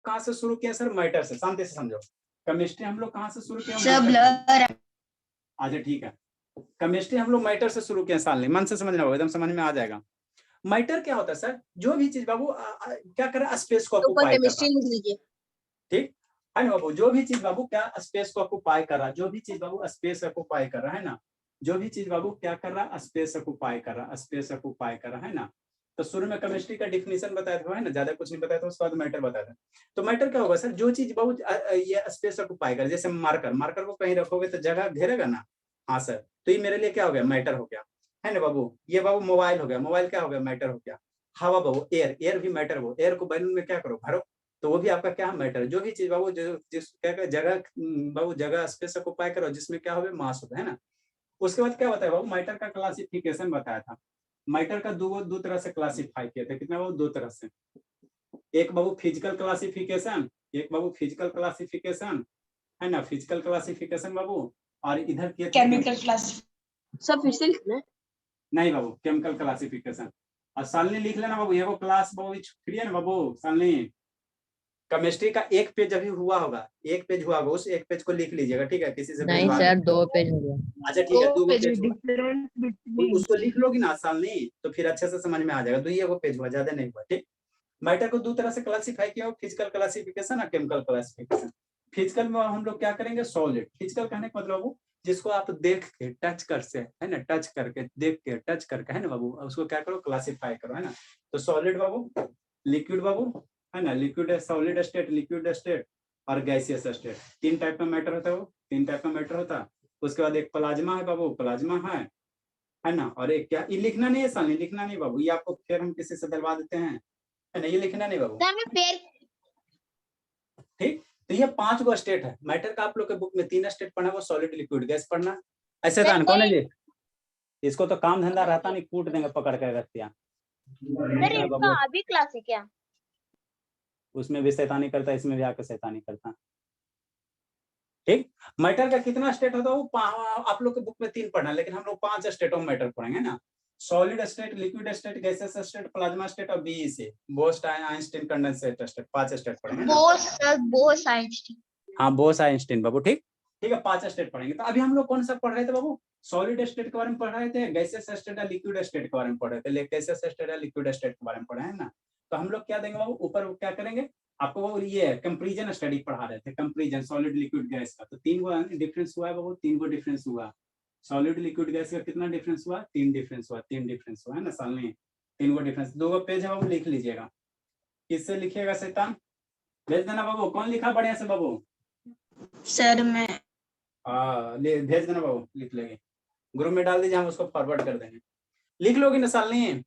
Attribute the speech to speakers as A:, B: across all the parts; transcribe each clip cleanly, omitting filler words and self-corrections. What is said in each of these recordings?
A: कहाँ से शुरू किया सर? मैटर से। शांति से समझो, केमिस्ट्री हम लोग कहाँ से शुरू किया? अच्छा ठीक है, केमिस्ट्री हम लोग मैटर से शुरू किया साल, मन से समझना होगा, एकदम समझ में आ जाएगा। मैटर क्या होता है सर? जो भी चीज बाबू क्या कर रहा है, स्पेस को ऑक्युपाई कर रहा है, ठीक है ना बाबू? जो भी चीज बाबू क्या स्पेस को ऑक्युपाई कर रहा है, जो भी चीज बाबू स्पेस ऑक्युपाई कर रहा है ना, जो भी चीज बाबू क्या कर रहा है, स्पेस ऑक्युपाई कर रहा है, स्पेस ऑक्युपाई कर रहा है ना। तो शुरू में केमिस्ट्री का डिफिनेशन बताया था, है ना, ज्यादा कुछ नहीं बताया था, उसके बाद मैटर बताया था। तो मैटर क्या होगा सर? जो चीज बाबू ये स्पेस ऑक्युपाई कर, जैसे मार्कर, मार्कर को कहीं रखोगे तो जगह घेरेगा ना। हाँ सर, तो ये मेरे लिए क्या हो गया? मैटर हो गया, है ना बाबू? ये बाबू मोबाइल हो गया, मोबाइल क्या हो गया? मैटर हो गया। हवा बाबू, एयर, एयर भी मैटर हो, एयर को बैलून में क्या करो? भरो, तो वो भी आपका क्या मैटर है? जो भी चीज बाबू जो जिस क्या जगह बाबू जगह स्पेस ऑक्युपाई करो जिसमें क्या हो, मास हो, है ना। उसके बाद क्या बताया बाबू? मैटर का क्लासिफिकेशन बताया था। मैटर का दो तरह से क्लासिफाई किया था। कितना बाबू? दो तरह से। एक बाबू फिजिकल क्लासिफिकेशन, एक बाबू फिजिकल क्लासिफिकेशन, है ना, फिजिकल क्लासिफिकेशन बाबू। और इधर किया
B: केमिकल क्लासिफिकेशन। सब फिर से लिखना है? नहीं
A: बाबू, केमिकल क्लासिफिकेशन। और सालनी लिख लेना बाबू, ये वो क्लास बाबू फ्री है ना बाबू? सालनी केमिस्ट्री का एक पेज अभी हुआ होगा, एक पेज हुआ होगा, उस एक पेज को लिख लीजिएगा, ठीक है? किसी से
C: नहीं सर, 2 पेज हो गया।
A: अच्छा ठीक है, 2 पेज
B: डिफरेंट
A: उसको लिख लोगी ना सालनी, तो फिर अच्छे से समझ में आ जाएगा। तो ये वो पेज हुआ, ज्यादा नहीं हुआ, ठीक। मैटर को दो तरह से क्लासिफाई किया, फिजिकल क्लासिफिकेशन और केमिकल क्लासिफिकेशन। फिजिकल में हम लोग क्या करेंगे? सॉलिड। फिजिकल कहने का मतलब वो जिसको आप देख के टच कर से, है ना, टच करके, देख के टच करके, है ना बाबू, उसको क्या करो? क्लासिफाई करो, है ना। तो सॉलिड बाबू, लिक्विड बाबू, है ना, liquid, solid state, liquid state और गैसियस स्टेट। 3 टाइप का मैटर होता है, वो 3 टाइप का मैटर होता है। उसके बाद एक प्लाज्मा है बाबू, प्लाज्मा है ना। और एक क्या, ये लिखना नहीं है सालनी, लिखना नहीं बाबू, ये आपको फिर हम किसी से दिलवा देते हैं, है ना, ये लिखना नहीं बाबू, ठीक। तो ये 5 गो स्टेट है मैटर का। आप लोग के बुक में 3 स्टेट पढ़ना, वो सॉलिड, लिक्विड, गैस पढ़ना। ऐसे था कौन है जी? इसको तो काम धंधा रहता नहीं, कूट देंगे पकड़ कर रखतिया।
D: अभी क्लास है क्या?
A: उसमें भी शैतानी करता, इसमें भी आकर शैतानी करता, ठीक। मैटर का कितना स्टेट होता है वो आप लोग के बुक में 3 पढ़ना, लेकिन हम लोग 5 स्टेट ऑफ मैटर पढ़ेंगे ना। Solid state, liquid state, gases state, plasma state और BEC, Bose, Einstein, condensate state, 5 state पढ़ेंगे ना।
D: बोस आइंस्टीन।
A: हाँ, बोस आइंस्टीन बाबू, ठीक। ठीक है, 5 स्टेट पढ़ेंगे। तो अभी हम लोग कौन सा पढ़ रहे थे बाबू? सॉलिड स्टेट के बारे में पढ़ रहे थे, गैसेस स्टेट या लिक्विड स्टेट के बारे में पढ़ रहे थे, गैसेस स्टेट या लिक्विड स्टेट के बारे में पढ़े हैं ना। तो हम लोग क्या देंगे बाबू? ऊपर क्या करेंगे आपको बाबू? ये कंपैरिजन स्टडी पढ़ा रहे थे, कंपैरिजन सॉलिड लिक्विड गैस का। तो 3 गो डिफरेंस हुआ है बाबू, 3 गो डिफरेंस हुआ। सॉलिड लिक्विड गैस का कितना डिफरेंस हुआ? 3 डिफरेंस हुआ, 3 डिफरेंस हुआ, है ना सालनी? 3 गो डिफरेंस। 2 गो पेज है बाबू, लिख लीजिएगा। किससे लिखिएगा शैतान? भेज देना बाबू। कौन लिखा बढ़िया से बाबू?
B: सर मैं।
A: हाँ, भेज देना बाबू, लिख लेंगे, ग्रुप में डाल दीजिए, हम उसको फॉरवर्ड कर देंगे। लिख लोगी ना सालनी?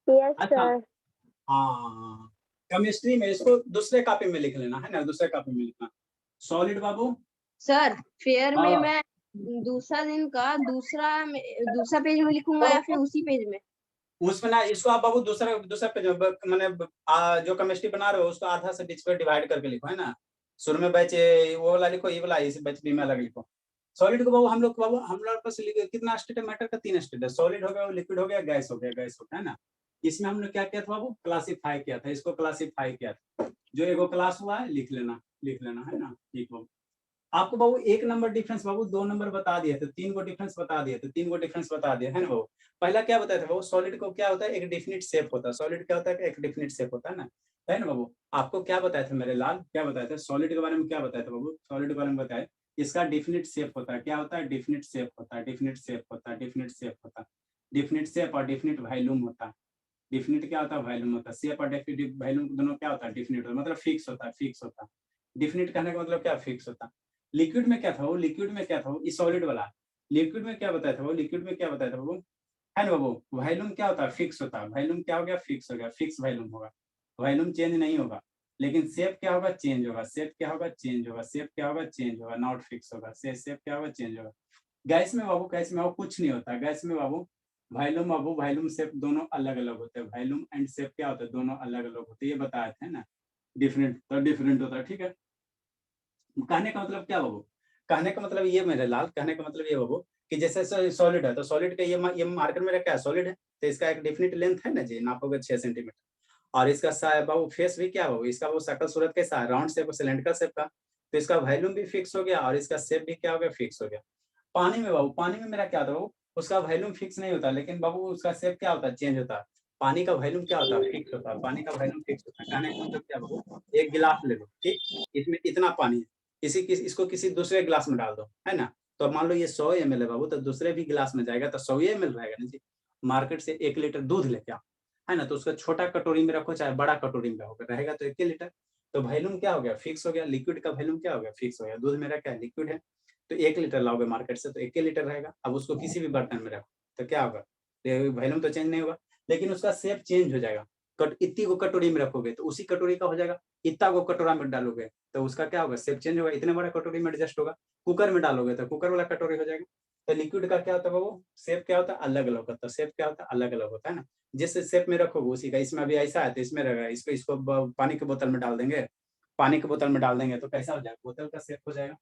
A: अच्छा हाँ, केमिस्ट्री में इसको दूसरे कॉपी में लिख लेना, है ना, दूसरे कॉपी में लिखना। सॉलिड बाबू
B: सर फेयर में मैं दूसरा दिन का दूसरा पेज में लिखूंगा या फिर उसी पेज में?
A: उसमें ना, इसको आप बाबू दूसरा पेज मैंने जो केमिस्ट्री बना रहे हो उसको आधा से बीच पे डिवाइड करके लिखो, है ना। शुरू में बैच वो वाला लिखो, ये वाला, इस बैच बी में अलग लिखो। सॉलिड को बाबू हम लोग पास कितना स्टेट है मैटर का? 3 स्टेट है। सॉलिड हो गया, लिक्विड हो गया, गैस हो गया, गैस हो गया, है ना। इसमें हमने क्या किया था बाबू? क्लासिफाई किया था, इसको क्लासिफाई किया था। जो एगो क्लास हुआ है लिख लेना, लिख लेना, है ना, ठीक बाबू। आपको बाबू 1 नंबर डिफरेंस बाबू 2 नंबर बता दिए थे, 3 गो डिफरेंस बता दिए थे, 3 गो डिफरेंस बता दिए, है ना बाबू। पहला क्या बताया था बाबू? सॉलिड को क्या होता है? एक डिफिनिट शेप होता है। सॉलिड क्या होता है? एक डिफिनिट शेप होता है ना, है ना बाबू। आपको क्या बताया था मेरे लाल? क्या बताया था सॉलिड के बारे में? क्या बताया था बाबू? सॉलिड के बारे में बताया, इसका डिफिनिट शेप होता है। क्या होता है? डिफिनिट शेप होता है, डिफिनिट शेप होता है, डिफिनिट शेप होता है, डिफिनिट शेप और डिफिनिट वॉल्यूम होता है। डिफिनिट क्या होता है? वॉल्यूम होता है। शेप और डिफिनिट वॉल्यूम दोनों क्या होता है? डिफिनिट होता है, मतलब फिक्स होता है, फिक्स होता है। डिफिनिट कहने का मतलब क्या? फिक्स होता है। लिक्विड में क्या था वो? लिक्विड में क्या था वो? सॉलिड वाला लिक्विड में क्या बताया था वो? लिक्विड में क्या बताया था वो, है ना बाबू? वॉल्यूम क्या होता है? फिक्स होता है। वॉल्यूम क्या हो गया? फिक्स हो गया, फिक्स वॉल्यूम होगा, वॉल्यूम चेंज नहीं होगा। लेकिन शेप क्या होगा? चेंज होगा। शेप क्या होगा? चेंज होगा। शेप क्या होगा? चेंज होगा, नॉट फिक्स होगा। शेप क्या होगा? चेंज होगा। गैस में बाबू, गैस में बाबू कुछ नहीं होता। गैस में बाबू वॉल्यूम बाबू, वॉल्यूम शेप दोनों अलग अलग होते हैं। वॉल्यूम एंड शेप क्या होता है? दोनों अलग अलग होते हैं, ये बताए थे ना। डिफरेंट तो डिफरेंट होता है, ठीक है। कहने का मतलब क्या बाबू? कहने का मतलब ये मेरे लाल, कहने का मतलब ये बाबू कि जैसे सॉलिड है तो सॉलिड का ये मार्कर में क्या है? सॉलिड है, तो इसका एक डेफिनेट लेंथ है ना जी, नापोगे 6 सेंटीमीटर। और इसका बाबू फेस भी क्या बाबू, इसका वो शक्ल सूरत कैसा है, राउंड शेप, सिलेंड्रिकल शेप का, तो इसका वॉल्यूम भी फिक्स हो गया और इसका शेप भी क्या हो गया, फिक्स हो गया। पानी में बाबू, पानी में मेरा क्या होता है बाबू, उसका वॉल्यूम फिक्स नहीं होता, लेकिन बाबू उसका शेप क्या होता है, चेंज होता है। पानी का वॉल्यूम क्या होता है, फिक्स होता है, पानी का वॉल्यूम फिक्स होता है। कहने का मतलब क्या बाबू, एक गिलास ले लो, ठीक, इसमें इतना पानी है, इसको किसी दूसरे गिलास में डाल दो, है ना, तो मान लो ये 100 ml है बाबू, तो दूसरे भी गिलास में जाएगा तो 100 ml रहेगा ना जी। मार्केट से 1 लीटर दूध लेके आओ, है ना, तो उसका छोटा कटोरी में रखो चाहे बड़ा कटोरी में रखो, रहेगा तो 1 लीटर, तो वॉल्यूम क्या हो गया, फिक्स हो गया। लिक्विड का वॉल्यूम क्या हो गया, फिक्स हो गया। दूध मेरा क्या है, लिक्विड है, तो 1 लीटर लाओगे मार्केट से तो 1 लीटर रहेगा। अब उसको किसी भी बर्तन में रखो तो क्या होगा, वॉल्यूम तो चेंज नहीं होगा, लेकिन उसका शेप चेंज हो जाएगा। इतनी को कटोरी में रखोगे तो उसी कटोरी का हो जाएगा, इतना को कटोरा में डालोगे तो उसका क्या होगा, शेप चेंज होगा, इतने बड़ा कटोरी में एडजस्ट होगा। कुकर में डालोगे तो कुकर वाला कटोरी हो जाएगा। तो लिक्विड का क्या होता है वो, शेप क्या होता है, अलग अलग होता है, शेप क्या होता है, अलग अलग होता है ना। जिस शेप में रखोगे उसी का, इसमें अभी ऐसा है तो इसमें रहेगा, इसको पानी के बोतल में डाल देंगे, पानी के बोतल में डाल देंगे तो कैसा हो जाएगा, बोतल का शेप हो जाएगा।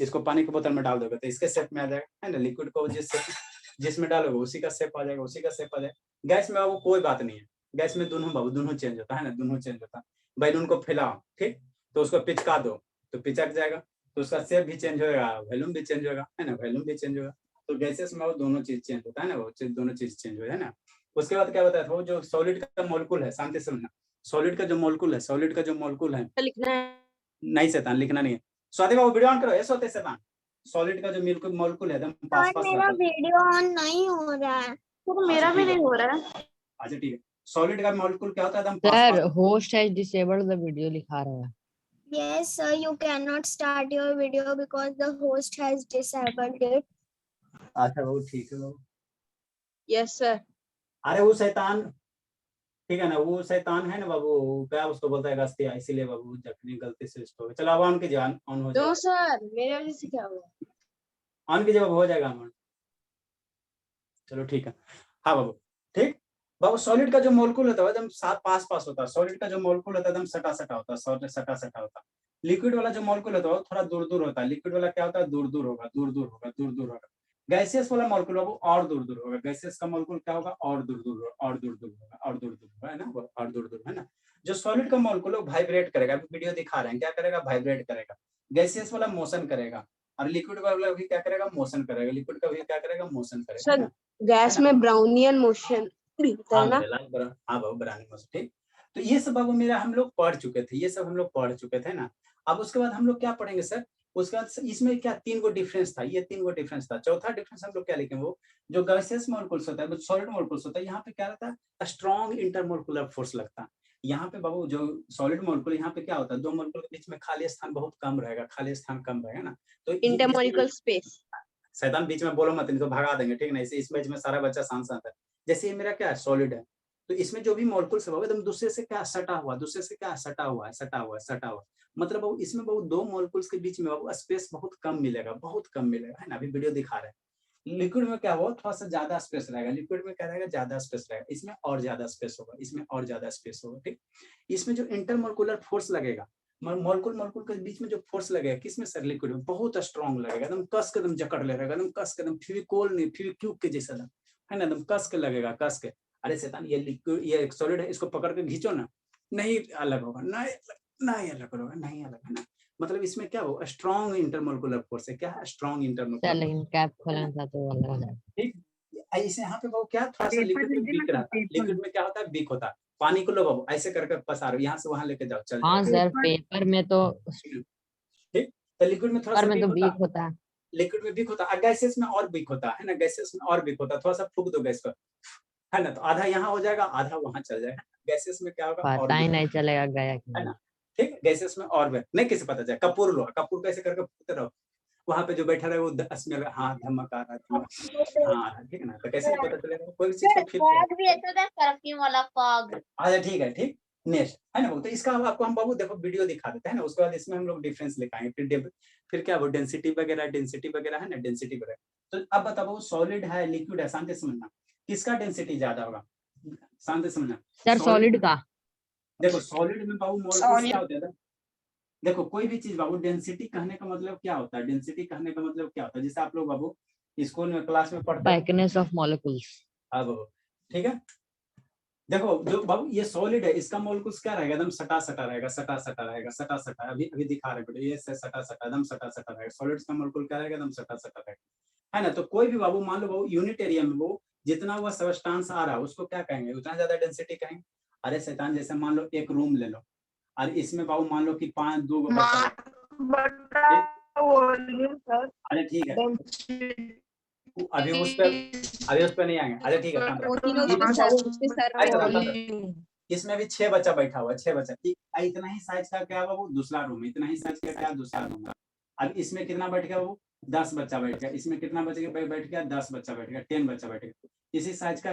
A: इसको पानी के बोतल में डाल दोगे तो इसके शेप में आ जाएगा, है ना। लिक्विड को जिसमें डालोगे उसी का शेप आ जाएगा, उसी का शेप आ जाएगा। गैस में वो कोई बात नहीं है, गैस में दोनों बाबू दोनों चेंज होता है ना, दोनों चेंज होता है। बैलून को फैलाओ, ठीक, तो उसको पिचका दो तो पिचक जाएगा, तो उसका शेप भी चेंज होगा, वॉल्यूम भी चेंज होगा, है ना, वॉल्यूम भी चेंज होगा। तो गैसेस में वो दोनों चीज चेंज होता है ना, वो दोनों चीज चेंज हो, है ना। उसके बाद क्या बताया था, वो जो सॉलिड का मॉलिक्यूल है, शांति से सुनना, सॉलिड का जो मॉलिक्यूल है, सॉलिड का जो मॉलिक्यूल है,
B: लिखना है।
A: नहीं शैतान लिखना नहीं है। स्वाति बाबू वीडियो ऑन करो, ऐसे होते शैतान। सॉलिड का जो मिल्क मॉलिक्यूल है एकदम पास
D: सर
A: पास
D: मेरा
A: रहता है।
D: वीडियो ऑन नहीं हो रहा है।
B: तो मेरा भी नहीं हो रहा है।
A: अच्छा ठीक है, सॉलिड का मॉलिक्यूल क्या होता है, एकदम pass
C: sir
A: pass.
C: Host has disabled the video लिखा रहा है।
D: Yes, sir, you cannot start your video because the host has disabled it.
A: अच्छा बाबू ठीक है बाबू।
B: Yes sir.
A: अरे वो शैतान, ठीक है ना, वो शैतान है ना बाबू, क्या उसको बोलता है गस्तिया, इसीलिए बाबू जखनी गलती से इसको, चलो अब ऑन कीजिए, ऑन हो
B: तो
A: जाएगा,
B: सर मेरे वजह से क्या हुआ?
A: ऑन कीजिए बाबू, हो जाएगा ऑन। चलो ठीक है, हाँ बाबू, ठीक। बाबू सॉलिड का जो मॉलिक्यूल होता है एकदम पास पास होता है, सॉलिड का जो मॉलिक्यूल होता है एकदम सटा सटा होता है, सटा सटा होता है। लिक्विड वाला जो मॉलिक्यूल होता है वो थोड़ा दूर दूर होता है, लिक्विड वाला क्या होता है, दूर दूर होगा, दूर दूर होगा, दूर दूर होगा। गैसियस वाला मॉलिक्यूल बाबू और दूर दूर होगा, गैसियस का मॉलिक्यूल क्या होगा, और दूर दूर होगा, और दूर दूर होगा, और दूर दूर होगा, है ना, और दूर दूर, है ना। जो सॉलिड का मॉलिक्यूल वाइब्रेट करेगा, अभी वीडियो दिखा रहे हैं, क्या करेगा, वाइब्रेट करेगा। गैसियस वाला मोशन करेगा और लिक्विड वाला भी क्या करेगा, मोशन करेगा, लिक्विड का भी क्या करेगा, मोशन करेगा, है
B: सर
A: ना।
B: गैस में ब्राउनियन मोशन होता है
A: हाँ
B: ना।
A: हाँ बाबू ब्राउनिंग मोशन, ठीक। तो ये सब बाबू मेरा हम लोग पढ़ चुके थे, ये सब हम लोग पढ़ चुके थे ना। अब उसके बाद हम लोग क्या पढ़ेंगे सर, उसके बाद इसमें क्या 3 गो डिफरेंस था, ये 3 गो डिफरेंस था। चौथा डिफरेंस हम लोग क्या लिखेंगे, वो जो गैसियस मॉलिक्यूल्स होता है, सॉलिड मॉलिक्यूल्स होता है, यहाँ पे क्या रहता है, स्ट्रॉन्ग इंटरमोलिकुलर फोर्स लगता है। यहाँ पे बाबू जो सॉलिड मॉलिक्यूल, यहाँ पे क्या होता है, दो मॉलिक्यूल के बीच में खाली स्थान बहुत कम रहेगा, खाली स्थान कम रहेगा ना, तो
B: इंटरमोलिकुलर स्पेस।
A: शैतान बीच में बोलो मत, इनको भगा देंगे, ठीक ना। इस मैच में सारा बच्चा शांत है। जैसे ये मेरा क्या है, सॉलिड है, तो इसमें जो भी मॉलिक्यूल्स है एकदम दूसरे से क्या सटा हुआ, दूसरे से क्या सटा हुआ है, सटा हुआ है, सटा हुआ। मतलब बाबू इसमें बाबू दो मॉलिक्यूल्स के बीच में बाबू स्पेस बहुत कम मिलेगा, बहुत कम मिलेगा, है ना। अभी वीडियो दिखा रहे हैं। लिक्विड में क्या हुआ, थोड़ा सा ज्यादा स्पेस रहेगा, लिक्विड में क्या रहेगा, ज्यादा स्पेस रहेगा, इसमें और ज्यादा स्पेस होगा, इसमें और ज्यादा स्पेस होगा, ठीक। इसमें जो इंटरमोलिकुलर फोर्स लगेगा, मॉलिक्यूल मॉलिक्यूल के बीच में जो फोर्स लगेगा, किसमें सर, लिक्विड में बहुत स्ट्रॉन्ग लगेगा, एकदम कस के एकदम जकड़ लेगा, एकदम कस के एकदम फेविकोल नहीं, फेविक्विक के जैसा, है ना, एकदम कस के लगेगा, कस के। अरे शैतान ये लिक्विड, ये सॉलिड है, इसको पकड़ के खींचो ना, नहीं अलग होगा, नहीं अलग होगा, नहीं अलग, है ना। मतलब इसमें क्या हो, स्ट्रॉन्ग इंटरमोलिकुलर फोर्स है, क्या है, स्ट्रॉन्ग
C: सर
A: इंटरमोलिकुलर,
C: लेकिन कैप खोलना था तो अलग हो जाएगा।
A: ठीक। ऐसे यहाँ पे वो क्या थोड़ा सा लिक्विड में वीक रहता है, लिक्विड में क्या होता है, वीक होता है। पानी को लो बाबू ऐसे करके पसारो, यहाँ से वहां लेके जाओ, चल
C: हाँ
A: जाएगा,
C: सर पेपर में तो
A: ठीक। तो लिक्विड में थोड़ा सा वीक होता
C: वीक
A: है,
C: होता है।
A: लिक्विड में वीक होता है, गैसेस में और वीक होता है ना, गैसेस में और वीक होता है। थोड़ा सा फूक दो गैस को, है ना, तो आधा यहाँ हो जाएगा, आधा वहां चल जाएगा। गैसेस में क्या होगा, और
C: पता ही नहीं चलेगा गया
A: है
C: कि
A: ना, ठीक। गैसेस में और नहीं किसे पता चले, कपूर लो, कपूर कैसे करके फूकते रहो, वहां पे जो बैठा रहे वो स्मेल, हाँ धमक आ रहा है, धमक, हाँ ठीक है ना, तो कैसे नहीं पता चलेगा, कोई चीज को फील
D: फॉग भी आता था, परफ्यूम वाला फॉग।
A: अच्छा ठीक है, ठीक। नेक्स्ट है ना, तो इसका आपको हम बाबू देखो वीडियो दिखा देते हैं ना, उसके बाद इसमें हम लोग डिफरेंस लिखाएंगे, फिर क्या वो डेंसिटी वगैरह है ना, डेंसिटी वगैरह। तो अब बताओ सॉलिड है, लिक्विड है, शांति समझना, किसका डेंसिटी ज्यादा होगा, शांति समझना।
C: सर सॉलिड का।
A: देखो सॉलिड में बाबू मॉलिक्यूल्स क्या होते हैं, देखो कोई भी चीज बाबू, डेंसिटी कहने का मतलब क्या होता है, डेंसिटी कहने का मतलब क्या होता है, जैसे आप लोग बाबू स्कूल में क्लास में पढ़ते हैं,
C: थिकनेस ऑफ मॉलिक्यूल्स।
A: अब ठीक है, देखो जो बाबू ये सॉलिड है, इसका मोलकुल्स क्या रहेगा, एकदम सटा सटा रहेगा, सटा सटा रहेगा, सटा सटा। अभी अभी दिखा रहे बेटे, ये से सटा सटा, एकदम सटा सटा रहेगा। सॉलिड्स का मोलकुल क्या रहेगा, एकदम सटा सटा रहेगा, है ना। तो कोई भी बाबू मान लो बाबू यूनिट एरिया में वो जितना वो सब्सटेंस आ रहा है उसको क्या कहेंगे, उतना ज्यादा डेंसिटी कहेंगे। अरे शैतान, जैसे मान लो एक रूम ले लो और इसमें बाबू मान लो कि 5 बच्चा, अरे ठीक है, अभी उस पर नहीं आएंगे। अरे ठीक है,
B: वो तीनों उसके सर पे
A: अरे इसमें भी 6 बच्चा बैठा हुआ है, 6 बच्चा, इतना ही साइज का क्या बाबू दूसरा रूम, इतना ही साइज का क्या दूसरा रूम। अब इसमें कितना बैठ गया वो 10 बच्चा बैठ गया, इसमें कितना बैठ गया 10 बच्चा बैठ गया, 10 बच्चा बैठ गया। इसी साइज का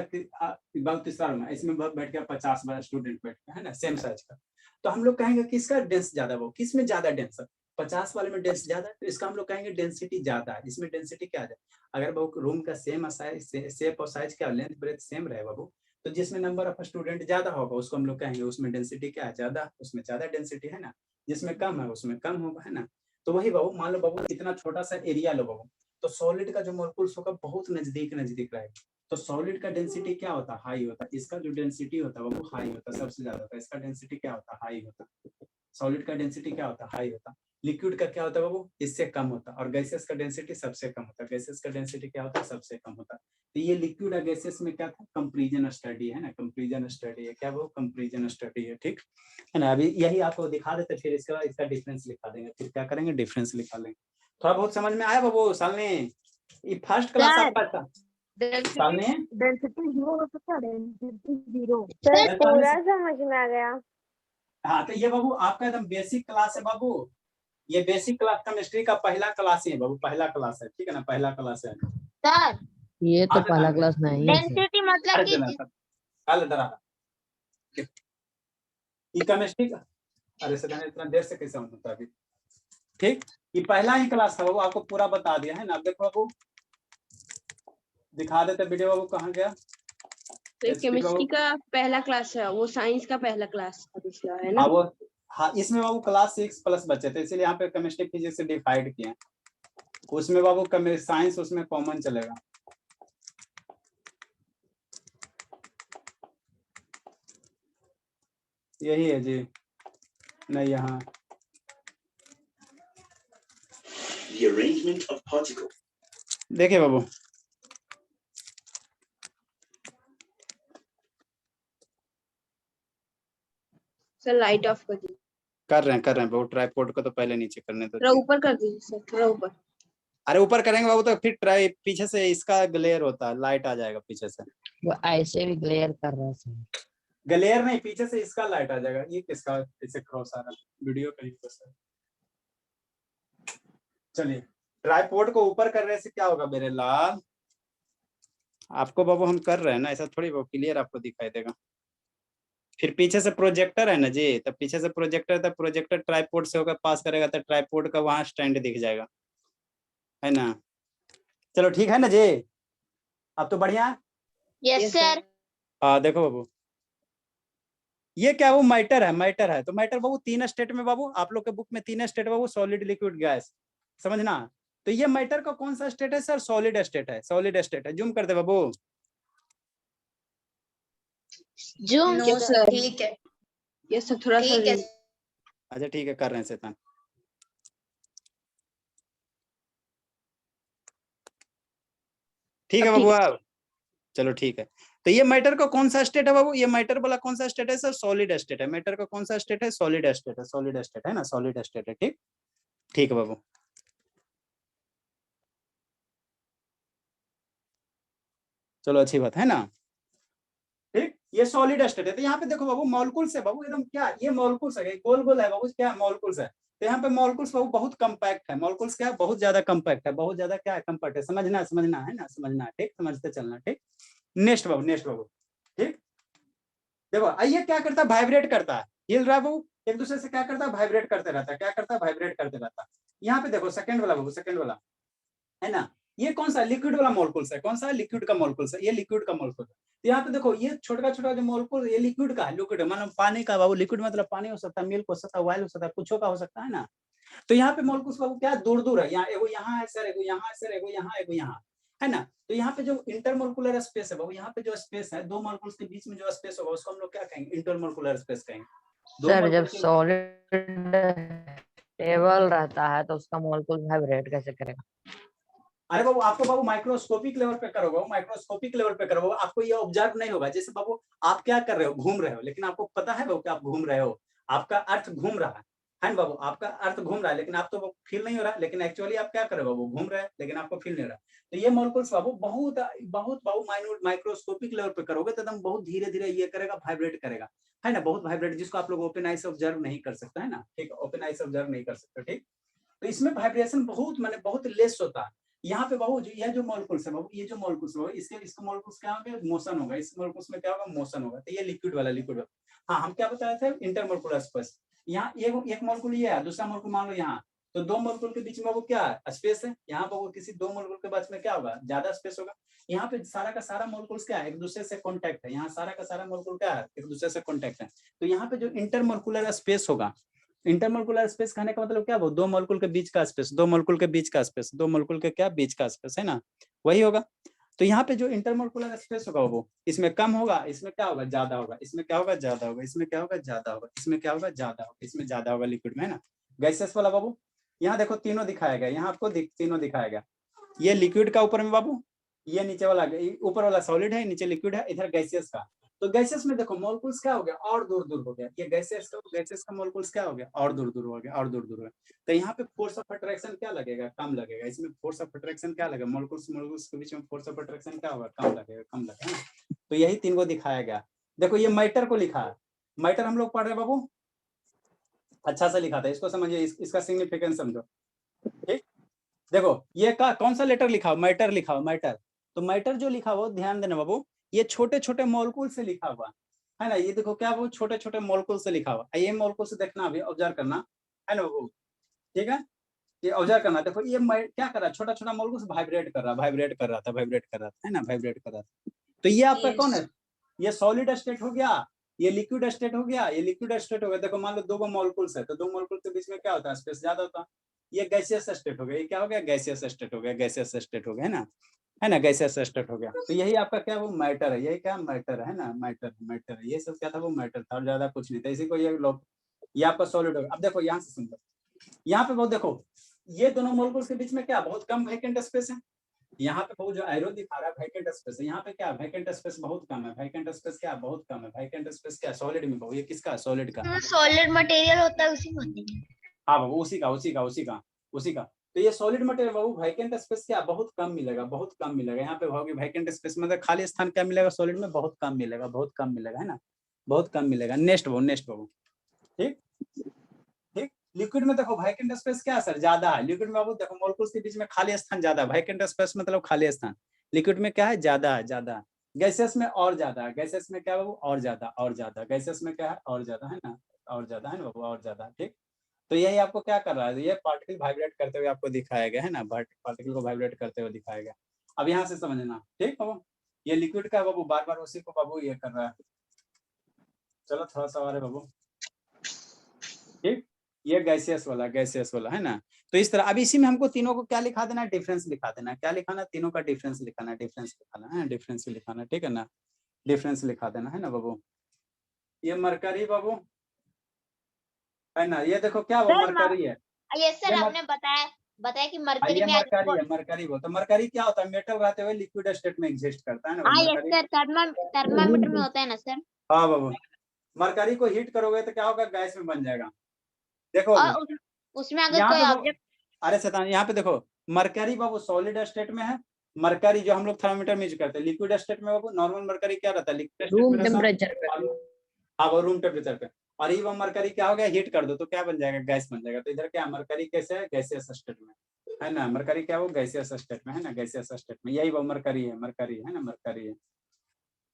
A: बहुत तीसरा रूम है, इसमें बैठ गया 50 स्टूडेंट बैठ गया, है ना, सेम साइज का। तो हम लोग कहेंगे किसका डेंस ज्यादा, वो किस में ज्यादा डेंस है, 50 वाले में डेंस ज्यादा है, तो इसका हम लोग कहेंगे डेंसिटी ज्यादा है। इसमें डेंसिटी क्या है, अगर बाबू रूम का सेम साइज, शेप और साइज क्या, लेंथ ब्रेथ सेम रहे बाबू, तो जिसमें नंबर ऑफ स्टूडेंट ज्यादा होगा उसको हम लोग कहेंगे उसमें डेंसिटी क्या है, ज्यादा, उसमें ज्यादा डेंसिटी, है ना। जिसमें कम है उसमें कम होगा, है ना। तो वही बाबू मान लो बाबू इतना छोटा सा एरिया लो बाबू, तो सॉलिड का जो मोलकुल्स होगा बहुत नजदीक नजदीक रहेगा। तो सॉलिड का डेंसिटी क्या होता है, हाई होता है। इसका जो डेंसिटी होता है वो हाई होता है, सबसे ज्यादा होता है। इसका डेंसिटी क्या होता है, हाई होता है। सॉलिड का डेंसिटी क्या होता है, हाई होता है। लिक्विड का क्या होता है बाबू, इससे कम होता है। और गैसेस का डेंसिटी सबसे कम होता है। गैसेस का डेंसिटी क्या होता है, सबसे कम होता है। तो ये लिक्विड और गैसेस में क्या था, कंपैरिजन स्टडी है ना, कंपैरिजन स्टडी है क्या, वो कंपैरिजन स्टडी है, ठीक है ना। अभी यही आपको दिखा देते, फिर इसके बाद इसका डिफरेंस लिखा देंगे, फिर क्या करेंगे, डिफरेंस लिखा लेंगे। थोड़ा बहुत समझ में आया बाबू सालने, ये फर्स्ट क्लास आपका था सालने,
E: डेंसिटी 0 हो सकता है, डेंसिटी 0
D: सर पूरा समझ में आ गया।
A: हाँ तो ये बाबू आपका एकदम बेसिक क्लास है बाबू, ये बेसिक क्लास केमिस्ट्री का पहला क्लास ही है बाबू, पहला क्लास है, ठीक है ना, पहला क्लास है।
D: सर
C: ये तो पहला क्लास नहीं है सर।
D: डेंसिटी मतलब कि
A: कल डरा ये केमिस्ट्री का, अरे सर इतना देर से कैसे होता अभी, ठीक, ये पहला ही क्लास था बाबू, आपको पूरा बता दिया है ना। अब देखो बाबू दिखा देते वीडियो, बाबू कहाँ गया,
B: तो केमिस्ट्री का पहला क्लास है, वो साइंस का पहला क्लास है ना।
A: वो हाँ, इसमें बाबू क्लास 6 प्लस बच्चे थे, इसलिए यहाँ पे केमिस्ट्री फिजिक्स से डिवाइड किए। उसमें बाबू साइंस उसमें कॉमन चलेगा। यही है जी, नहीं यहाँ देखिए बाबू,
B: सर लाइट ऑफ कर दीजिए।
A: कर रहे हैं बाबू, ट्राइपॉड को तो पहले नीचे करने दो,
B: थोड़ा ऊपर कर दीजिए सर, थोड़ा ऊपर।
A: अरे ऊपर करेंगे बाबू तो फिर पीछे से इसका ग्लेयर होता है, लाइट आ जाएगा पीछे से।
C: वो ऐसे भी ग्लेयर कर रहा है सर।
A: ग्लेयर नहीं, पीछे से इसका लाइट आ जाएगा। ये किसका ऐसे क्रॉस आ रहा है, वीडियो कहीं पर सर। चलिए ट्राइपॉड को ऊपर कर रहे से क्या होगा मेरे लाल, आपको बाबू हम कर रहे हैं ना, ऐसा थोड़ी वो क्लियर आपको दिखाई देगा। फिर पीछे से प्रोजेक्टर है ना जी, तब पीछे से प्रोजेक्टर, तब प्रोजेक्टर ट्राइपॉड से होकर पास करेगा तो ट्राइपॉड का वहां स्टैंड दिख जाएगा, है ना। चलो ठीक है ना जी, अब तो बढ़िया।
D: Yes sir.
A: हाँ देखो बाबू, ये क्या वो मैटर है, तो मैटर बाबू 3 स्टेट में बाबू, आप लोग के बुक में 3 स्टेट बाबू, सॉलिड लिक्विड गैस, समझना। तो ये मैटर का कौन सा स्टेट है सर, सॉलिड स्टेट है, सॉलिड स्टेट है। जूम कर दे बाबू,
D: जूम
B: नो सर,
D: ठीक है,
B: ये सर थोड़ा सा
D: ठीक है।
A: अच्छा ठीक है, कर रहे हैं शैतान। ठीक है बाबू आप, चलो ठीक है। तो ये मैटर का कौन सा स्टेट है बाबू, ये मैटर वाला कौन सा स्टेट है सर, सॉलिड स्टेट है। मैटर का कौन सा स्टेट है, सॉलिड स्टेट है, सॉलिड स्टेट है ना, सॉलिड स्टेट है, ठीक, ठीक है बाबू। चलो अच्छी बात है ना, ठीक, ये सॉलिड स्टेट है। तो यहाँ पे देखो बाबू मॉलिक्यूल्स है बाबू, एकदम क्या ये मॉलिक्यूल्स है, गोल गोल है बाबू, क्या मॉलिक्यूल्स है। तो यहाँ पे मॉलिक्यूल्स बाबू बहुत कंपैक्ट है, मॉलिक्यूल्स क्या है, बहुत ज्यादा कंपैक्ट है, बहुत ज्यादा क्या है, कंपैक्ट है। समझना है ना, समझना, ठीक, समझते चलना, ठीक। नेक्स्ट बाबू, ठीक, देखो ये क्या करता है, वाइब्रेट करता है, हिल रहा है बाबू, एक दूसरे से क्या करता है, वाइब्रेट करते रहता है, क्या करता है, वाइब्रेट करते रहता है। यहाँ पे देखो सेकंड वाला बाबू, सेकंड वाला है ना, ये कौन सा लिक्विड वाला मॉलिक्यूल्स है, कौन सा लिक्विड का मॉलिक्यूल्स है, ये लिक्विड का मॉलिक्यूल है। तो यहाँ पे देखो ये छोटा छोटा जो मॉलिक्यूल, ये लिक्विड का है, लिक्विड मतलब पानी का बाबू, लिक्विड मतलब पानी हो सकता है, मिल्क हो सकता है, ऑयल हो सकता है, कुछ का हो सकता है ना। तो यहाँ पे मॉलिक्यूल्स बाबू क्या दूर दूर है, यहाँ एगो यहाँ है सर, एगो यहाँ है सर, एगो यहाँ, एगो यहाँ। है ना। तो यहाँ पे जो इंटरमोलिकुलर स्पेस है वो, यहाँ पे जो स्पेस है दो मॉलिक्यूल्स के बीच में जो स्पेस होगा उसको हम लोग क्या कहेंगे, इंटरमोलिकुलर स्पेस कहेंगे।
C: सर जब सॉलिड स्टेबल रहता है तो उसका मॉलिक्यूल वाइब्रेट कैसे करेगा?
A: अरे बाबू आपको बाबू माइक्रोस्कोपिक लेवल पे करोगे, माइक्रोस्कोपिक लेवल पे करोगे, आपको ये ऑब्जर्व नहीं होगा। जैसे बाबू आप क्या कर रहे हो, घूम रहे हो, लेकिन आपको पता है बाबू कि आप घूम रहे हो, आपका अर्थ घूम रहा है ना बाबू, आपका अर्थ घूम रहा है, लेकिन आप तो फील नहीं हो रहा, लेकिन एक्चुअली आप क्या कर रहे हो बाबू, घूम रहे हैं, लेकिन आपको फील नहीं हो रहा। तो ये मॉलिक्यूल्स बाबू बहुत बहुत बाबू माइन्यूट माइक्रोस्कोपिक लेवल पे करोगे तो एकदम बहुत धीरे धीरे ये करेगा, वाइब्रेट करेगा, है ना, बहुत वाइब्रेट, जिसको आप लोग ओपन आई से ऑब्जर्व नहीं कर सकते, है ना, ठीक, ओपन आई से ऑब्जर्व नहीं कर सकते, ठीक। तो इसमें वाइब्रेशन बहुत माने बहुत लेस होता है। यहाँ पे बाबू जो यह जो मॉलिक्यूल्स है बाबू, ये जो मॉलिक्यूल्स होगा इसके मॉलिक्यूल्स क्या होगा, मोशन होगा, इस मॉलिक्यूल्स में क्या होगा, मोशन होगा। तो ये लिक्विड वाला। हाँ हम क्या बताए थे, इंटरमोलिकुलर स्पेस। यहाँ एक मॉलिक्यूल ये है, दूसरा मॉलिक्यूल मान लो यहाँ, तो दो मॉलिक्यूल के बीच में वो क्या है, स्पेस है। यहाँ पर वो किसी दो मॉलिक्यूल के बीच में क्या होगा, ज्यादा स्पेस होगा। यहाँ पे सारा का सारा मॉलिक्यूल्स क्या है, एक दूसरे से कॉन्टैक्ट है। यहाँ सारा का सारा मॉलिक्यूल क्या है, एक दूसरे से कॉन्टैक्ट है। तो यहाँ पे जो इंटरमोलिकुलर स्पेस होगा, इंटरमोलिकुलर स्पेस कहने का मतलब क्या, वो दो मॉलिक्यूल के बीच का स्पेस, दो मॉलिक्यूल के बीच का स्पेस, दो मॉलिक्यूल के क्या बीच का स्पेस, है ना, वही होगा। तो यहाँ पे जो इंटरमोलिकुलर स्पेस होगा वो इसमें कम होगा, इसमें क्या होगा, ज्यादा होगा, इसमें क्या होगा, ज्यादा होगा, इसमें क्या होगा, ज्यादा होगा, इसमें क्या होगा, ज्यादा होगा, इसमें ज्यादा होगा लिक्विड में, है ना। गैसेस वाला बाबू यहाँ देखो तीनों दिखाया गया, यहाँ आपको तीनों दिखाया गया। ये लिक्विड का ऊपर में बाबू, ये नीचे वाला, ऊपर वाला सॉलिड है, नीचे लिक्विड है, इधर गैसेस का। तो गैसेस में देखो मॉलिक्यूल्स क्या हो गया, और दूर दूर हो गया। ये गैसेस का मॉलिक्यूल्स क्या हो गया, और दूर दूर हो गया, और दूर दूर हो गया। तो यहाँ पे फोर्स ऑफ अट्रैक्शन क्या लगेगा, कम लगेगा। इसमें फोर्स ऑफ अट्रैक्शन क्या लगेगा, मॉलिक्यूल्स के बीच में फोर्स ऑफ अट्रैक्शन क्या होगा, कम लगेगा, कम लगेगा। तो यही तीन को दिखाया गया। देखो ये मैटर को लिखा है, मैटर हम लोग पढ़ रहे बाबू, अच्छा से लिखा था, इसको समझिए, इसका सिग्निफिकेंस समझो, ठीक। देखो ये का कौन सा लेटर लिखा हो, मैटर लिखा हो, मैटर। तो मैटर जो लिखा हो, ध्यान देना बाबू, ये छोटे छोटे मॉलिक्यूल से लिखा हुआ है ना। ये देखो क्या वो छोटे छोटे मॉलिक्यूल से लिखा हुआ, ये मॉलिक्यूल से देखना, अभी ऑब्जर्व करना, है ना बाबू, ठीक है। ये ऑब्जर्व करना, देखो ये क्या कर रहा है, छोटा छोटा मॉलिक्यूल वाइब्रेट कर रहा, वाइब्रेट कर रहा था, वाइब्रेट कर रहा था, है ना, वाइब्रेट कर रहा था। तो ये आपका कौन है, ये सॉलिड स्टेट हो गया, ये लिक्विड स्टेट हो गया, ये लिक्विड स्टेट हो गया। देखो मान लो दो मॉलिक्यूल्स है, तो दो मॉलिक्यूल के बीच में क्या होता है, स्पेस ज्यादा होता है। ये गैसियस स्टेट हो गया, ये क्या हो गया, गैसियस स्टेट हो गया, गैसियस स्टेट हो गया, है ना, गैसियस स्टेट हो गया। तो यही आपका क्या, वो मैटर है, यही क्या मैटर है ना, मैटर है, ये सब क्या था, वो मैटर था, और ज्यादा कुछ नहीं था। इसी को ये लोग, ये आपका सॉलिड हो गया। अब देखो यहाँ से समझो, यहाँ पे बहुत देखो, ये दोनों मॉलिक्यूल्स के बीच में क्या, बहुत कम वैकेंट स्पेस है। यहाँ पे वो जो एरो दिखा रहा है वैकेंट स्पेस है, यहाँ पे क्या वैकेंट स्पेस बहुत कम है, वैकेंट स्पेस क्या बहुत कम है, वैकेंट स्पेस क्या सॉलिड में बहु, ये किसका, सॉलिड का,
D: सॉलिड मटेरियल होता है उसी में।
A: हाँ बाबू उसी का। तो ये सॉलिड मटेरियल बाबू वैकेंट स्पेस क्या बहुत कम मिलेगा, बहुत कम मिलेगा। यहाँ पे भाई वैकेंट स्पेस मतलब खाली स्थान क्या मिलेगा, सॉलिड में बहुत कम मिलेगा, बहुत कम मिलेगा, है ना, बहुत कम मिलेगा। नेक्स्ट बाबू, ठीक ठीक। लिक्विड में देखो वैकेंट स्पेस क्या सर ज्यादा है, लिक्विड में बाबू देखो मॉलिक्यूल्स के बीच में खाली स्थान ज्यादा है, वैकेंट स्पेस मतलब खाली स्थान, लिक्विड में क्या है, ज्यादा है। गैसेस में और ज्यादा है, गैसेस में क्या बाबू, और ज्यादा, गैसेस में क्या है, और ज्यादा, है ना, और ज्यादा, है ना बाबू, और ज्यादा, ठीक। तो यही आपको क्या कर रहा है, ये पार्टिकल वाइब्रेट करते हुए आपको दिखाया गया, है ना, पार्टिकल को वाइब्रेट करते हुए दिखाया गया। अब यहाँ से समझना, ठीक बाबू। ये लिक्विड का बाबू बार बार उसी को बाबू ये कर रहा है। चलो थोड़ा सा और है बाबू, ठीक। ये गैसियस वाला, है ना। तो इस तरह अब इसी में हमको तीनों को क्या लिखा देना, डिफरेंस लिखा देना। क्या लिखाना, तीनों का डिफरेंस लिखाना, डिफरेंस लिखाना, ठीक है ना, डिफरेंस लिखा देना, है ना बाबू। ये मरकरी बाबू, है ना, ये देखो क्या वो मरकरी है,
F: ये सर आपने बताया कि मरकरी में
A: मरकरी वो, तो मरकरी क्या होता है, मेटल रहते हुए लिक्विड स्टेट में एग्जिस्ट करता है ना।
F: हाँ यस सर, थर्मामीटर में होता है ना सर।
A: हाँ बाबू, मरकरी को हीट करोगे तो क्या होगा, गैस में बन जाएगा। देखो
F: और उसमें अगर कोई ऑब्जेक्ट,
A: अरे शैतान, यहाँ पे देखो मरकरी बाबू सॉलिड स्टेट में है। मरकरी जो हम लोग थर्मामीटर में यूज करते हैं, लिक्विड स्टेट में बाबू नॉर्मल मरकरी क्या रहता है, लिक्विड
C: रूम टेम्परेचर पे।
A: हाँ वो रूम टेम्परेचर पे। और ये वो मरकरी क्या हो गया, हीट कर दो तो क्या बन जाएगा, गैस बन जाएगा। तो इधर क्या मरकरी कैसे है, गैसियस स्टेट में, है ना, मरकरी क्या वो गैसियस स्टेट में, है ना, गैसियस स्टेट में। यही वो मरकरी है, ना, मरकरी है।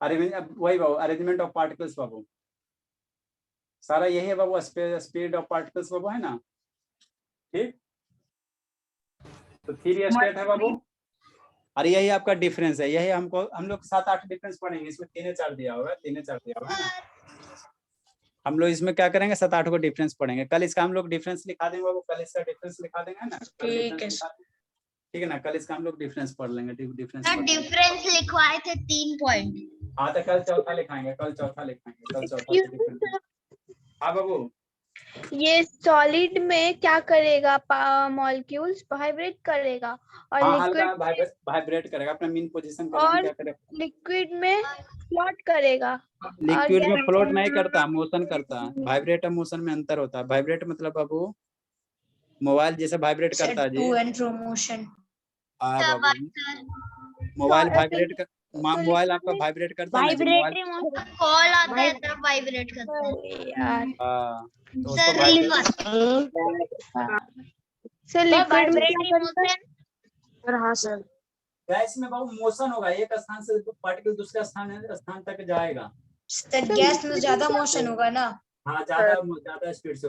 A: वही बाबू अरेंजमेंट ऑफ पार्टिकल्स बाबू, सारा यही है बाबू, स्पीड ऑफ पार्टिकल्स बाबू, है ना, ठीक। तो 3 स्टेट है बाबू, और यही आपका डिफरेंस है। यही हम लोग 7-8 डिफरेंस पढ़ेंगे, इसमें 3-4 दिया होगा, 3-4 दिया होगा, है ना। हम लोग इसमें क्या करेंगे, 7-8 को डिफरेंस पढ़ेंगे। कल इसका हम लोग डिफरेंस लिखा देंगे बाबू, कल इसका डिफरेंस लिखा देंगे, है ना,
G: ठीक है।
A: ठीक है ना, कल इसका हम लोग डिफरेंस पढ़ लेंगे, डिफरेंस
D: सर डिफरेंस लिखवाए थे 3 पॉइंट।
A: हाँ तो कल चौथा लिखाएंगे, कल चौथा difference। हाँ बाबू,
E: ये सॉलिड में क्या करेगा, मॉलिक्यूल्स वाइब्रेट करेगा और
A: हाँ हल्का
E: लिक्विड
A: वाइब्रेट करेगा, अपना मीन पोजीशन पे
E: और
A: क्या करेगा,
E: लिक्विड में फ्लोट करेगा।
A: लिक्विड में
E: गैस
A: फ्लोट नहीं करता, मोशन करता। वाइब्रेट और मोशन में अंतर होता है। वाइब्रेट मतलब बाबू मोबाइल जैसे वाइब्रेट करता है जी।
D: And throw motion.
A: हाँ बाबू, मोबाइल वाइब्रेट कर, मोबाइल आपका वाइब्रेट करता है ना जी, मोबाइल।
F: वाइब्रेटरी मोशन
D: कॉल आता है तब वाइब्रेट करता है।
E: अरे यार
A: हाँ तो उसको
D: सर
A: वाइब्रेट,
E: सर लिक्विड में
F: वाइब्रेटरी
E: क्या करेगा?
F: मोशन
A: गैस में बाबू मोशन होगा, एक स्थान से पार्टिकल दूसरे स्थान तक जाएगा।
D: गैस में ज्यादा मोशन होगा ना।
A: हाँ ज्यादा स्पीड से